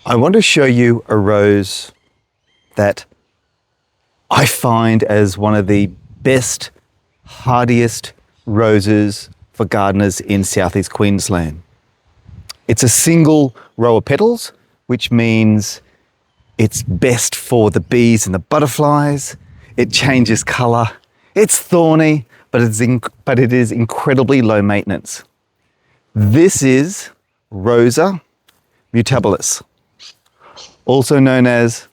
I want to show you a rose that I find as one of the best, hardiest roses for gardeners in southeast Queensland. It's a single row of petals, which means it's best for the bees and the butterflies. It changes colour. It's thorny, but it is incredibly low maintenance. This is Rosa mutabilis, also known as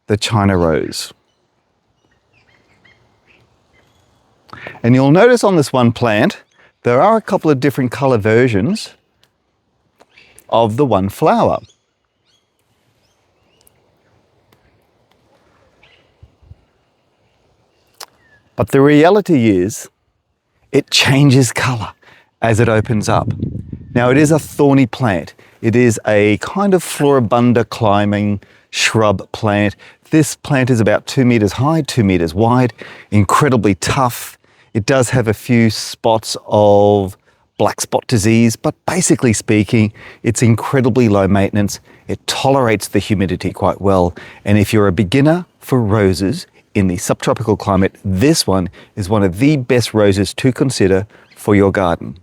the China rose. And you'll notice on this one plant, there are a couple of different colour versions of the one flower. But the reality is, it changes colour as it opens up. Now, it is a thorny plant. It is a kind of floribunda climbing shrub plant. This plant is about 2 meters high, 2 meters wide, incredibly tough. It does have a few spots of black spot disease, but basically speaking, it's incredibly low maintenance. It tolerates the humidity quite well. And if you're a beginner for roses in the subtropical climate, this one is one of the best roses to consider for your garden.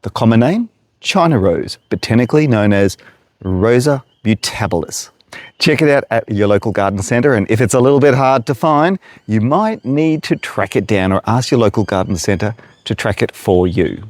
The common name, China rose, botanically known as Rosa mutabilis. Check it out at your local garden centre, and if it's a little bit hard to find, you might need to track it down or ask your local garden centre to track it for you.